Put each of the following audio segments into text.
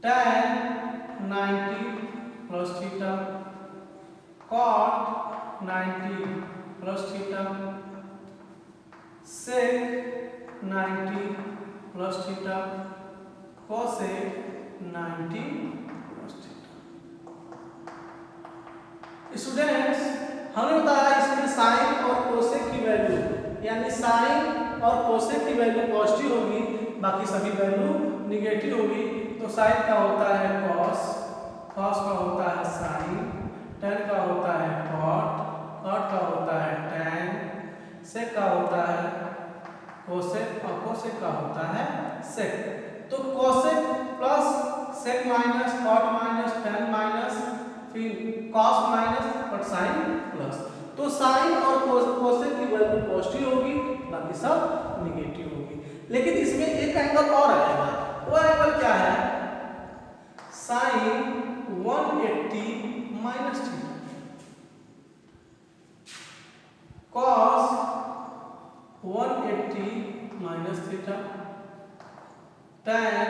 tan 90 plus theta, cot 90 plus theta, sec 90 plus theta, cosec 90 plus theta. Students, हमने बताया इसमें sign और cosec की वैल्यू, यानी साइन और कोसेक की वैल्यू पॉजिटिव होगी, बाकी सभी वैल्यू निगेटिव होगी। तो साइन का होता है कॉस, कॉस का होता है साइन, टेन का होता है कॉट, कॉट का होता है टैन, सेक का होता है कोसेक और कोसेक का होता है सेक। तो cosec plus sec minus cot minus tan minus फिर कॉस माइनस और साइन प्लस। तो साइन और कोसेक की वैल्यू पॉजिटिव होगी, बाकी सब निगेटिव होगी। लेकिन इसमें एक एंगल और आएगा, वो एंगल क्या है? Sine 180 minus theta, cos 180 minus theta, tan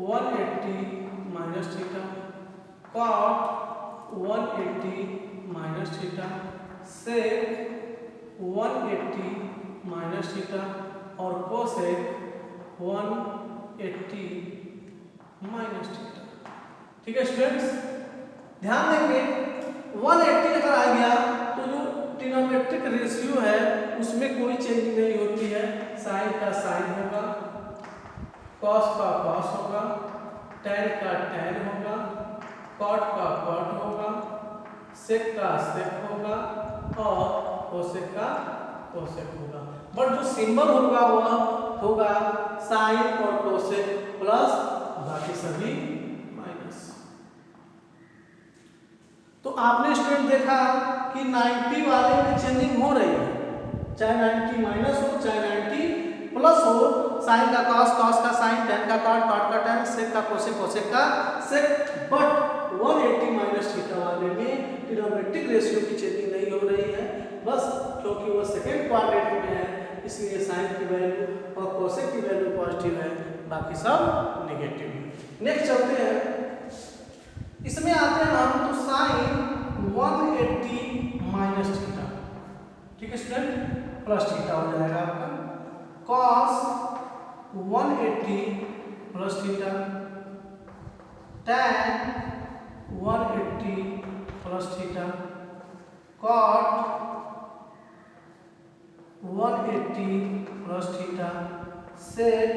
180 minus theta, cot 180 minus theta, sec 180 minus theta और कोसेक 180 माइनस थीटा। ठीक है स्टूडेंट्स, ध्यान देंगे 180 अगर आ गया तो जो ट्रिग्नोमेट्रिक रेशियो है उसमें कोई चेंज नहीं होती है। साइन का साइन होगा, कॉस का कॉस होगा, टैन का टैन होगा, कॉट का कॉट होगा, सेक का सेक होगा और कोसेक का कोसेक होगा। बट जो सिंबल होगा वह होगा साइन और कोसेक प्लस, बाकी सभी माइनस। तो आपने स्टूडेंट देखा कि 90 वाले में चेंजिंग हो रही है, चाहे 90 माइनस हो चाहे 90 प्लस हो। साइन का कॉस, कॉस का साइन, टैन का कॉट, कॉट का टैन, सेक का कोसेक, कोसेक का सेक। बट 180 माइनस थीटा वाले में ट्रिग्नोमेट्रिक रेशियो की चेंजिंग नहीं हो रही है, बस क्योंकि वो सेकेंड क्वाड्रेंट में है इसलिए साइन की वैल्यू और कोसेक की वैल्यू पॉजिटिव है, बाकी सब नेगेटिव है। नेक्स्ट चलते हैं, इसमें आते हैं हम तो साइन 180 माइनस थीटा, ठीक है स्टूडेंट, प्लस थीटा हो जाएगा आपका, cos 180 plus theta, tan 180 plus theta, cot 180 plus theta, sec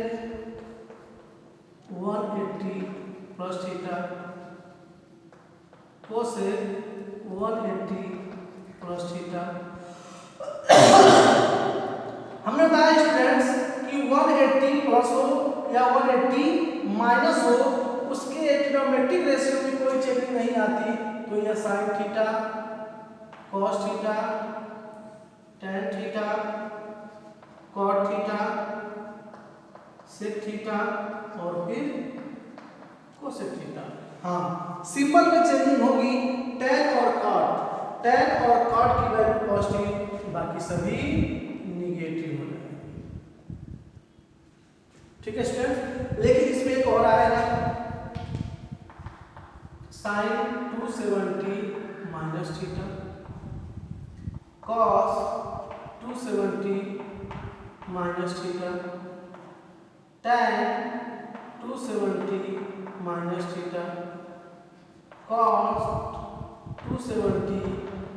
180 plus theta, cosec 180 plus theta. हमने बताया स्टूडेंट्स कि 180 प्लस हो या 180 माइनस हो, उसके ट्रिग्नोमेट्रिक रेशियो में कोई चेंजिंग नहीं आती। तो यह sine theta, cos theta, tan theta, cot theta, sec theta और फिर कोसेक थीटा। हाँ, सिंबल में चेंजिंग होगी टैन और कॉट, टैन और कॉट की वैल्यू पॉजिटिव, बाकी सभी निगेटिव हो जाएंगे। ठीक है स्टूडेंट, लेकिन इसमें एक और आएगा, sine 270 minus theta, cos 270 minus theta, tan 270 minus theta, cos 270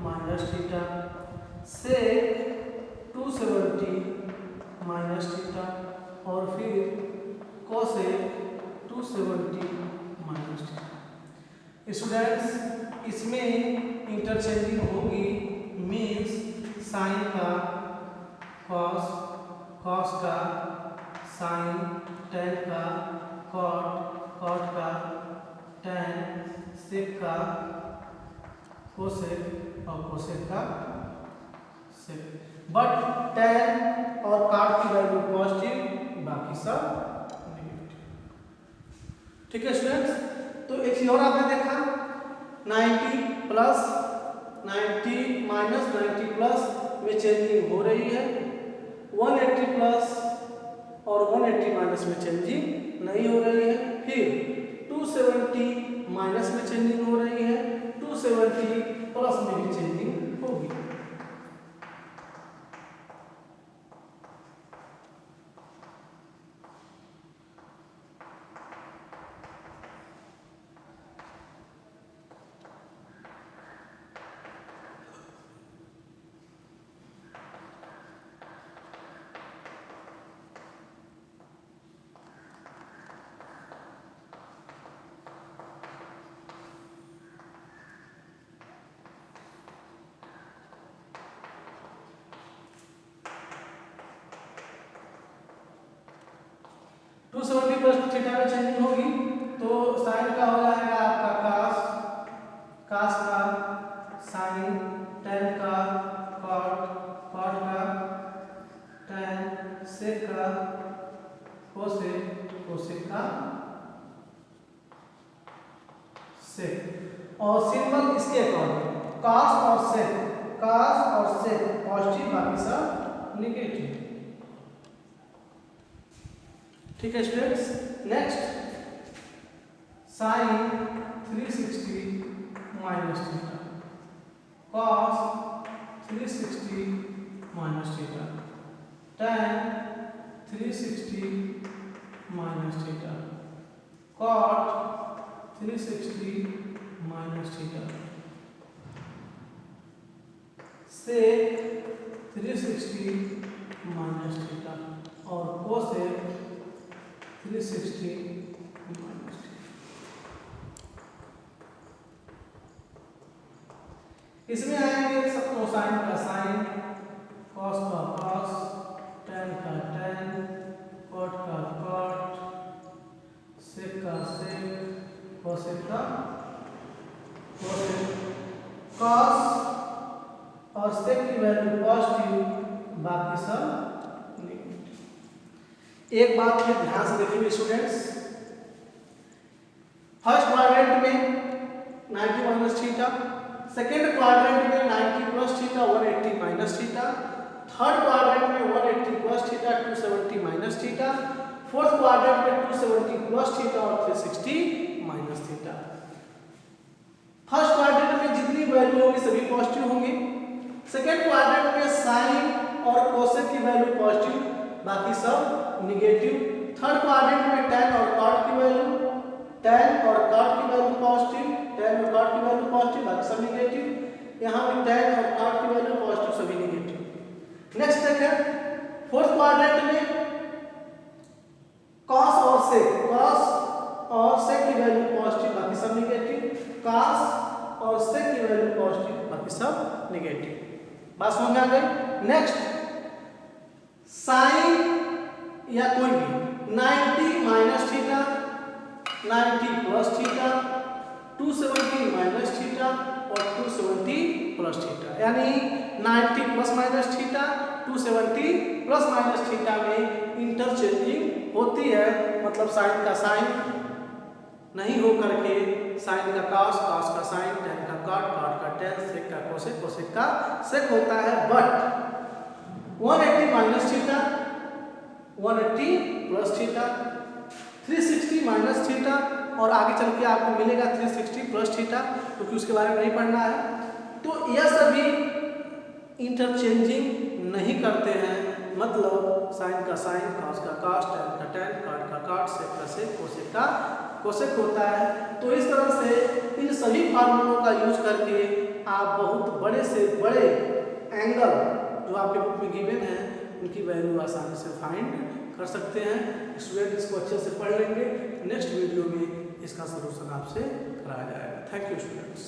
minus theta, sec 270 minus theta और फिर कोसेक 270 माइनस थीटा। स्टूडेंट्स, इसमें इंटरचेंजिंग होगी, मीन्स साइन का कॉस, कॉस का साइन, टैन का कॉट, कॉट का टैन, सेक का कोसेक और कोसेक का सेक। बट टैन और कॉट की वैल्यू पॉजिटिव, बाकी सब नेगेटिव। ठीक है स्टूडेंट्स, तो एक चीज और आपने देखा 90 प्लस 90 माइनस 90 प्लस में चेंजिंग हो रही है, 180 प्लस और 180 माइनस में चेंजिंग नहीं हो रही है। फिर माइनस में चेंजिंग हो रही है, 270 प्लस में भी चेंजिंग होगी। टू 270 प्लस थीटा में चेंजिंग होगी तो साइन का हो जाएगा आपका कास का साइन, टेन का कॉट, कॉट का टेन, सेक का कोसेक, कोसेक का सेक। और सिंबल इसके अकॉर्डिंग कास और सेक पॉजिटिव, बाकी सब नेगेटिव। ठीक है students. Next sine 360 minus theta, cos 360 minus theta, tan 360 minus theta, cot 360 minus theta, sec 360 minus theta और कोसेक 360 माइनस थीटा। इसमें आएंगे सब कोसाइन का साइन, कॉस का कॉस, टेन का टेन, कॉट का कॉट, सेक का सेक, कोसेक का कोसेक। कॉस और सेक की वैल्यू पॉजिटिव, बाकी सब नेगेटिव। एक बात ये ध्यान से देखिए स्टूडेंट्स, फर्स्ट क्वाड्रेंट में 90 माइनस थीटा, सेकेंड क्वाड्रेंट में 90 plus theta 180 minus theta, third quadrant में 180 plus theta 270 minus theta, fourth quadrant में 270 प्लस थीटा और 360 माइनस थीटा। फर्स्ट क्वाड्रेंट में जितनी वैल्यू होगी सभी पॉजिटिव होंगी, सेकेंड क्वाड्रेंट में साइन और कोसेक की वैल्यू पॉजिटिव, बाकी सब नेगेटिव। थर्ड क्वाड्रेंट में टेन और कॉट की वैल्यू पॉजिटिव, टेन और कॉट की वैल्यू पॉजिटिव, बाकी सब नेगेटिव। यहाँ भी टेन और कॉट की वैल्यू पॉजिटिव, सभी नेगेटिव। नेक्स्ट देखें फोर्थ क्वाड्रेंट में कॉस और सेक की वैल्यू पॉजिटिव, बाकी सब नेगेटिव, कॉस और सेक की वैल्यू पॉजिटिव, बाकी सब नेगेटिव। बात समझ में आ गई। नेक्स्ट साइन या कोई भी 90 minus theta, 90 plus theta, 270 minus theta और 270 प्लस थीटा, यानी 90 plus minus theta 270 plus minus theta में इंटरचेंजिंग होती है। मतलब साइन का साइन नहीं हो करके साइन का कॉस, कॉस का साइन, टेन का कॉट, कॉट का टेन, सेक का कोसेक, कोसेक का सेक होता है। But 180 minus theta, 180 plus theta, 360 minus theta और आगे चल के आपको मिलेगा 360 प्लस थीटा, क्योंकि उसके बारे में नहीं पढ़ना है। तो यह सभी इंटरचेंजिंग नहीं करते हैं, मतलब साइन का साइन, कॉस का कॉस, टेन का टेन, कॉट का कॉट, सेक का सेक, कोसेक का कोसेक होता है। तो इस तरह से इन सभी फार्मूलों का यूज करके आप बहुत बड़े से बड़े एंगल जो आपके बुक में गिवन है उनकी वैल्यू आसानी से फाइंड कर सकते हैं। स्टूडेंट इसको अच्छे से पढ़ लेंगे, नेक्स्ट वीडियो में इसका सलूशन आपसे कराया जाएगा। Thank you students.